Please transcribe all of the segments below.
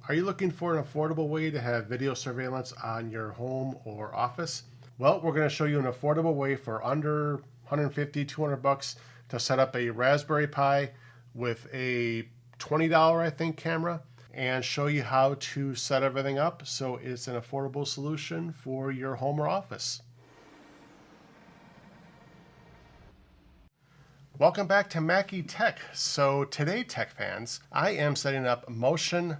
Are you looking for an affordable way to have video surveillance on your home or office? Well, we're going to show you an affordable way for under 150, 200 bucks to set up a Raspberry Pi with a $20, I think, camera and show you how to set everything up so it's an affordable solution for your home or office. Welcome back to Mackie Tech. So today, tech fans, I am setting up MotionEye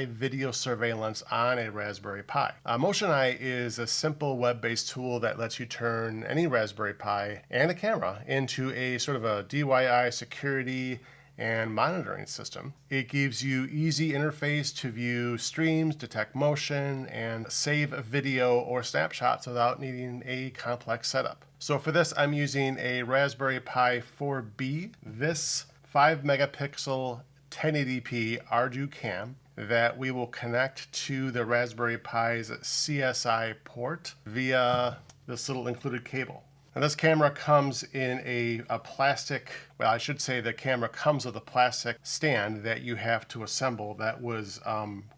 video surveillance on a Raspberry Pi. MotionEye is a simple web-based tool that lets you turn any Raspberry Pi and a camera into a sort of a DIY security and monitoring system. It gives you easy interface to view streams, detect motion, and save a video or snapshots without needing a complex setup. So for this, I'm using a Raspberry Pi 4B, this 5 megapixel 1080p Arducam that we will connect to the Raspberry Pi's CSI port via this little included cable. And this camera comes in a plastic, well, I should say the camera comes with a plastic stand that you have to assemble that was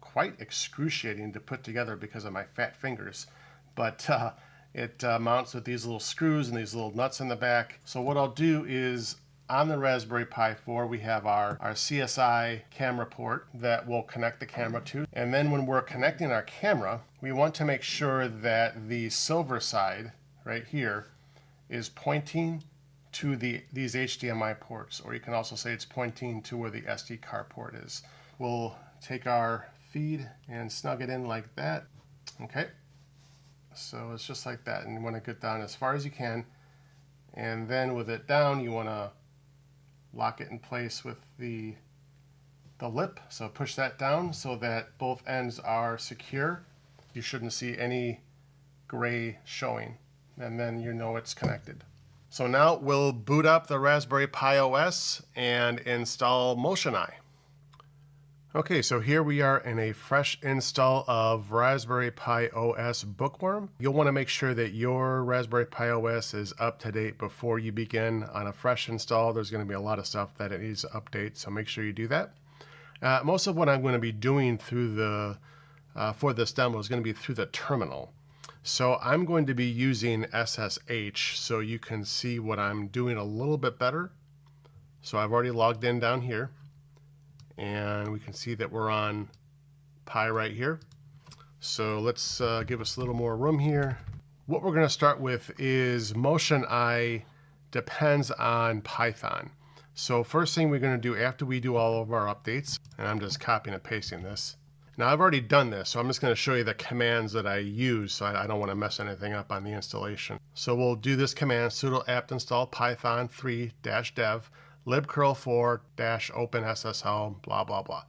quite excruciating to put together because of my fat fingers. But it mounts with these little screws and these little nuts in the back. So what I'll do is on the Raspberry Pi 4, we have our CSI camera port that we'll connect the camera to. And then when we're connecting our camera, we want to make sure that the silver side right here is pointing to these HDMI ports, or you can also say it's pointing to where the SD card port is. We'll take our feed and snug it in like that. Okay, so it's just like that, and you want to get down as far as you can, and then with it down, you want to lock it in place with the lip. So push that down so that both ends are secure. You shouldn't see any gray showing, and then you know it's connected. So now we'll boot up the Raspberry Pi OS and install MotionEye. Okay, so here we are in a fresh install of Raspberry Pi OS Bookworm. You'll want to make sure that your Raspberry Pi OS is up to date before you begin on a fresh install. There's going to be a lot of stuff that it needs to update, so make sure you do that. Most of what I'm going to be doing through for this demo is going to be through the terminal. So I'm going to be using SSH so you can see what I'm doing a little bit better. So I've already logged in down here, and we can see that we're on Pi right here. So let's give us a little more room here. What we're going to start with is MotionEye depends on Python. So first thing we're going to do after we do all of our updates, and I'm just copying and pasting this. Now I've already done this, so I'm just going to show you the commands that I use, so I don't want to mess anything up on the installation. So we'll do this command, sudo apt install python 3-dev libcurl4-openSSL blah blah blah.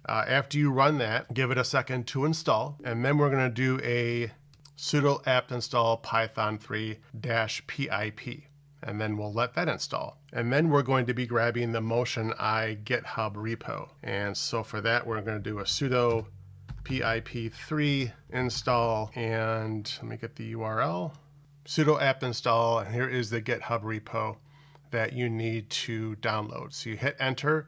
After you run that, give it a second to install, and then we're going to do a sudo apt install python 3-pip, and then we'll let that install. And then we're going to be grabbing the MotionEye GitHub repo, and so for that we're going to do a sudo pip3 install, and let me get the URL, sudo apt install, and here is the GitHub repo that you need to download. So you hit enter,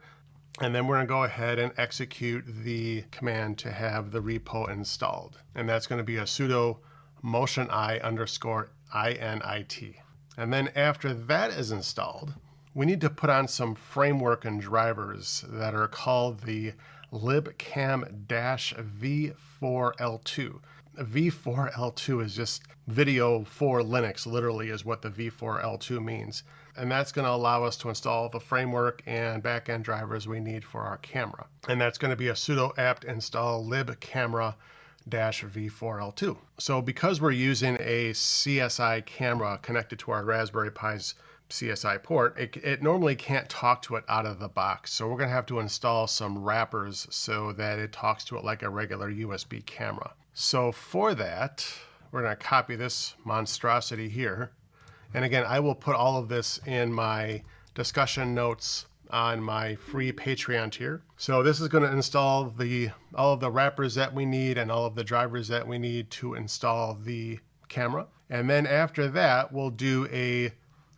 and then we're going to go ahead and execute the command to have the repo installed, and that's going to be a sudo motioneye_init. And then after that is installed, we need to put on some framework and drivers that are called the libcam-v4l2. V4L2 is just video for Linux, literally is what the V4L2 means. And that's going to allow us to install the framework and backend drivers we need for our camera. And that's going to be a sudo apt install libcamera-v4l2. So because we're using a CSI camera connected to our Raspberry Pi's CSI port, it normally can't talk to it out of the box. So we're going to have to install some wrappers so that it talks to it like a regular USB camera. So for that, we're going to copy this monstrosity here. And again, I will put all of this in my discussion notes on my free Patreon tier. So this is going to install all of the wrappers that we need and all of the drivers that we need to install the camera. And then after that, we'll do a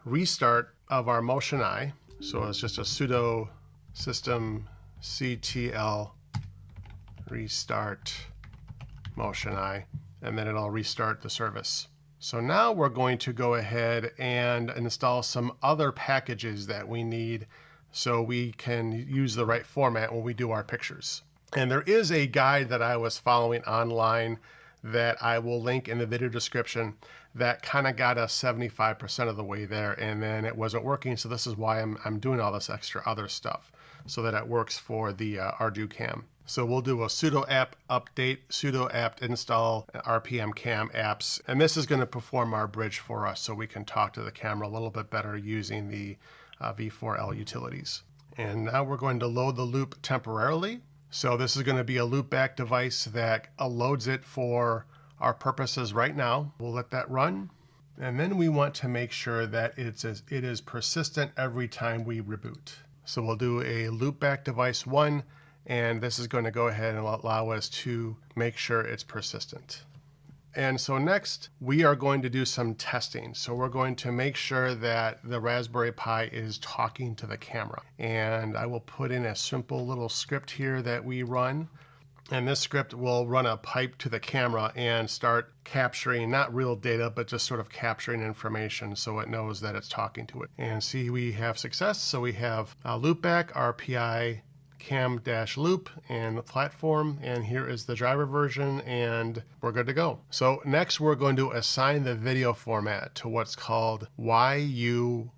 restart of our MotionEye. So it's just a sudo systemctl restart MotionEye, and then it'll restart the service. So now we're going to go ahead and install some other packages that we need so we can use the right format when we do our pictures. And there is a guide that I was following online that I will link in the video description that kind of got us 75% of the way there, and then it wasn't working. So this is why I'm doing all this extra other stuff so that it works for the Arducam. So we'll do a sudo apt update, sudo apt install RPM cam apps, and this is going to perform our bridge for us so we can talk to the camera a little bit better using the V4L utilities. And now we're going to load the loop temporarily. So this is going to be a loopback device that loads it for our purposes right now. We'll let that run. And then we want to make sure that it is persistent every time we reboot. So we'll do a loopback device 1. And this is going to go ahead and allow us to make sure it's persistent. And so next, we are going to do some testing. So we're going to make sure that the Raspberry Pi is talking to the camera. And I will put in a simple little script here that we run. And this script will run a pipe to the camera and start capturing, not real data, but just sort of capturing information so it knows that it's talking to it. And see, we have success. So we have loopback, RPI, cam-loop and the platform, and here is the driver version, and we're good to go. So next we're going to assign the video format to what's called YUYV,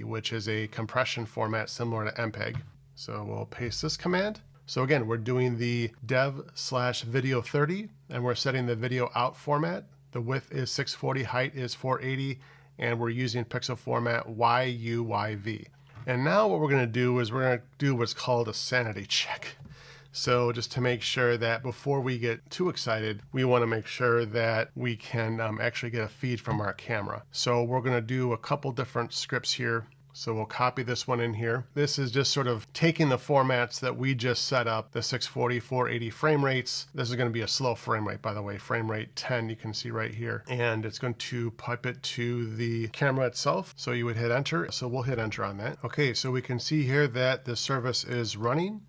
which is a compression format similar to MPEG. So we'll paste this command. So again, we're doing the dev/video30, and we're setting the video out format. The width is 640, height is 480, and we're using pixel format YUYV. And now what we're going to do is we're going to do what's called a sanity check. So just to make sure that before we get too excited, we want to make sure that we can actually get a feed from our camera. So we're going to do a couple different scripts here. So we'll copy this one in here. This is just sort of taking the formats that we just set up, the 640, 480 frame rates. This is going to be a slow frame rate, by the way, frame rate 10, you can see right here. And it's going to pipe it to the camera itself. So you would hit enter. So we'll hit enter on that. Okay, so we can see here that the service is running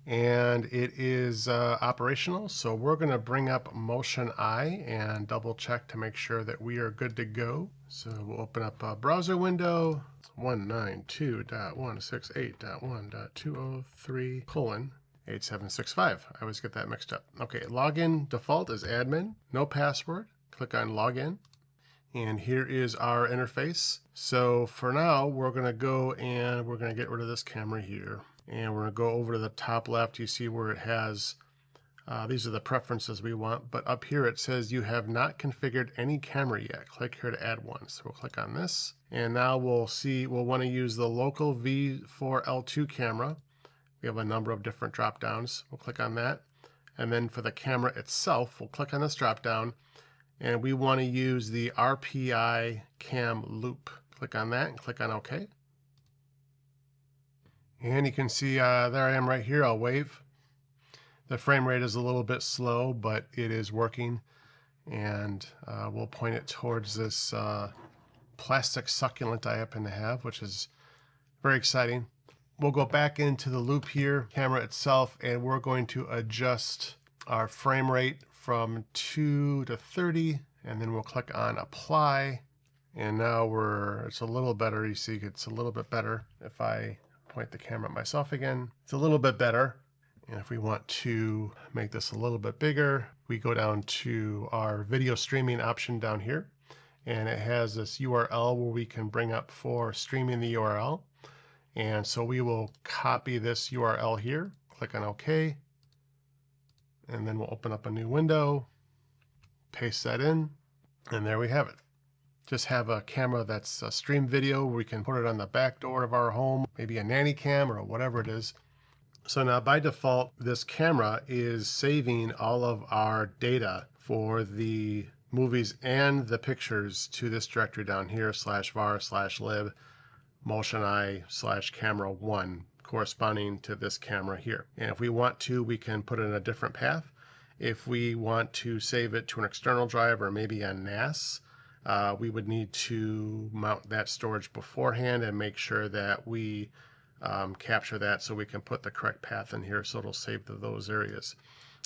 and it is operational. So we're going to bring up MotionEye and double check to make sure that we are good to go. So we'll open up a browser window. 192.168.1.203:8765. I always get that mixed up. Okay, login default is admin, no password. Click on login. And here is our interface. So for now, we're going to go and we're going to get rid of this camera here. And we're going to go over to the top left. You see where it has, these are the preferences we want. But up here it says you have not configured any camera yet. Click here to add one. So we'll click on this. And now we'll see, we'll want to use the local V4L2 camera. We have a number of different drop downs. We'll click on that. And then for the camera itself, we'll click on this drop down. And we want to use the RPI cam loop. Click on that and click on OK. And you can see there I am right here. I'll wave. The frame rate is a little bit slow, but it is working. And we'll point it towards this plastic succulent I happen to have, which is very exciting. We'll go back into the loop here, camera itself, and we're going to adjust our frame rate from 2 to 30, and then we'll click on apply. And now it's a little better. You see it's a little bit better. If I point the camera at myself again, it's a little bit better. And if we want to make this a little bit bigger, we go down to our video streaming option down here. And it has this URL where we can bring up for streaming the URL. And so we will copy this URL here, click on OK. And then we'll open up a new window, paste that in, and there we have it. Just have a camera that's a stream video where we can put it on the back door of our home, maybe a nanny cam or whatever it is. So now by default, this camera is saving all of our data for the movies and the pictures to this directory down here, /var/lib motioneye/camera1, corresponding to this camera here. And if we want to, we can put it in a different path. If we want to save it to an external drive or maybe a NAS, we would need to mount that storage beforehand and make sure that we capture that so we can put the correct path in here so it'll save to those areas.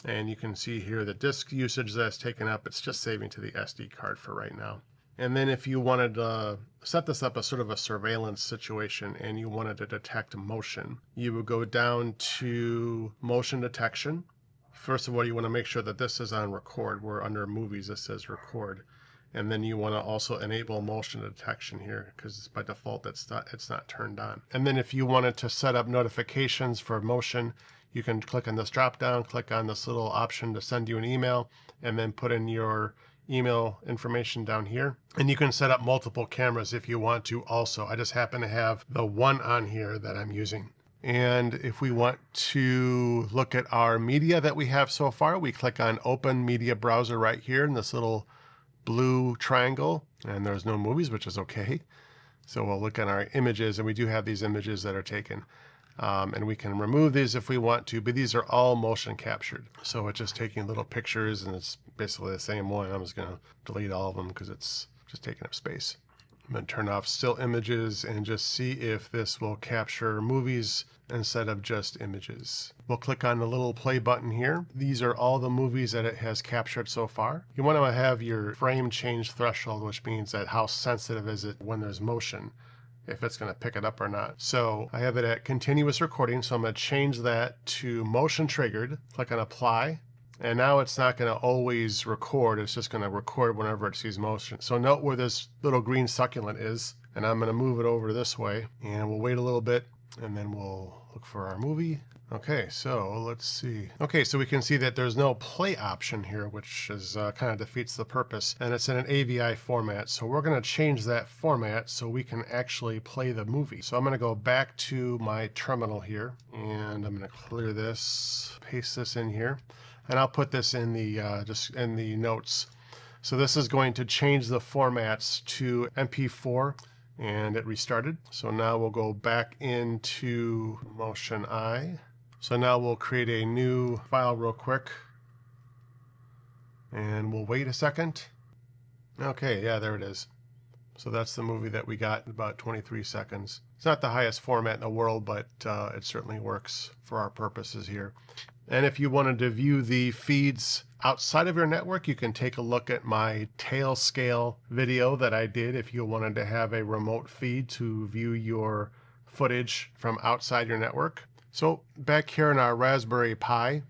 And you can see here the disk usage that's taken up. It's just saving to the SD card for right now. And then if you wanted to set this up as sort of a surveillance situation and you wanted to detect motion, you would go down to motion detection. First of all, you want to make sure that this is on record. We're under movies, this says record. And then you want to also enable motion detection here because by default it's not turned on. And then if you wanted to set up notifications for motion, you can click on this drop down, click on this little option to send you an email, and then put in your email information down here. And you can set up multiple cameras if you want to also. I just happen to have the one on here that I'm using. And if we want to look at our media that we have so far, we click on Open Media Browser right here in this little blue triangle, and there's no movies, which is okay. So we'll look at our images, and we do have these images that are taken. And we can remove these if we want to, but these are all motion captured. So it's just taking little pictures, and it's basically the same one. I'm just going to delete all of them because it's just taking up space. I'm going to turn off still images and just see if this will capture movies instead of just images. We'll click on the little play button here. These are all the movies that it has captured so far. You want to have your frame change threshold, which means that how sensitive is it when there's motion, if it's going to pick it up or not. So I have it at continuous recording, so I'm going to change that to motion triggered. Click on apply, and now it's not going to always record. It's just going to record whenever it sees motion. So note where this little green succulent is, and I'm going to move it over this way, and we'll wait a little bit, and then we'll look for our movie. Okay, so let's see. Okay, so we can see that there's no play option here, which is kind of defeats the purpose, and it's in an AVI format. So we're going to change that format so we can actually play the movie. So I'm going to go back to my terminal here, and I'm going to clear this, paste this in here, and I'll put this in the just in the notes. So this is going to change the formats to MP4. And it restarted. So now we'll go back into MotionEye. So now we'll create a new file real quick. And we'll wait a second. Okay, yeah, there it is. So that's the movie that we got in about 23 seconds. It's not the highest format in the world, but it certainly works for our purposes here. And if you wanted to view the feeds outside of your network, you can take a look at my tail scale video that I did if you wanted to have a remote feed to view your footage from outside your network. So back here in our Raspberry Pi,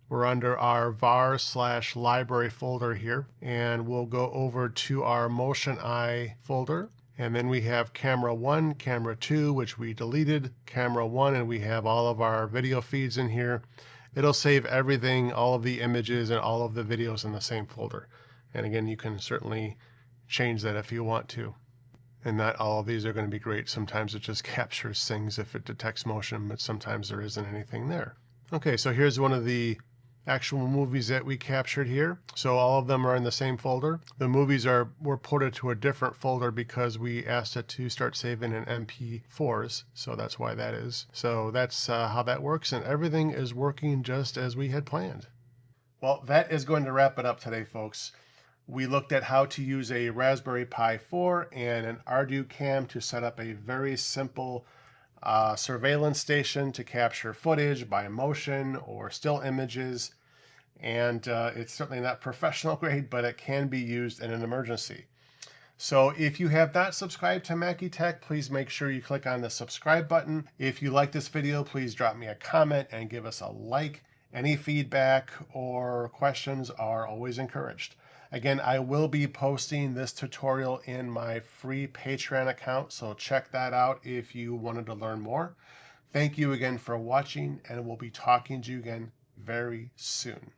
we're under our var/library folder here, and we'll go over to our MotionEye folder. And then we have camera 1, camera 2, which we deleted, camera 1, and we have all of our video feeds in here. It'll save everything, all of the images and all of the videos in the same folder. And again, you can certainly change that if you want to. And not all of these are going to be great. Sometimes it just captures things if it detects motion, but sometimes there isn't anything there. Okay, so here's one of the actual movies that we captured here. So all of them are in the same folder. The movies were ported to a different folder because we asked it to start saving in MP4s. So that's why that is. So that's how that works, and everything is working just as we had planned. Well, that is going to wrap it up today, folks. We looked at how to use a Raspberry Pi 4 and an Arducam to set up a very simple surveillance station to capture footage by motion or still images. And it's certainly not professional grade, but it can be used in an emergency. So if you have not subscribed to Mackie Tech, please make sure you click on the subscribe button. If you like this video, please drop me a comment and give us a like. Any feedback or questions are always encouraged. Again, I will be posting this tutorial in my free Patreon account, so check that out if you wanted to learn more. Thank you again for watching, and we'll be talking to you again very soon.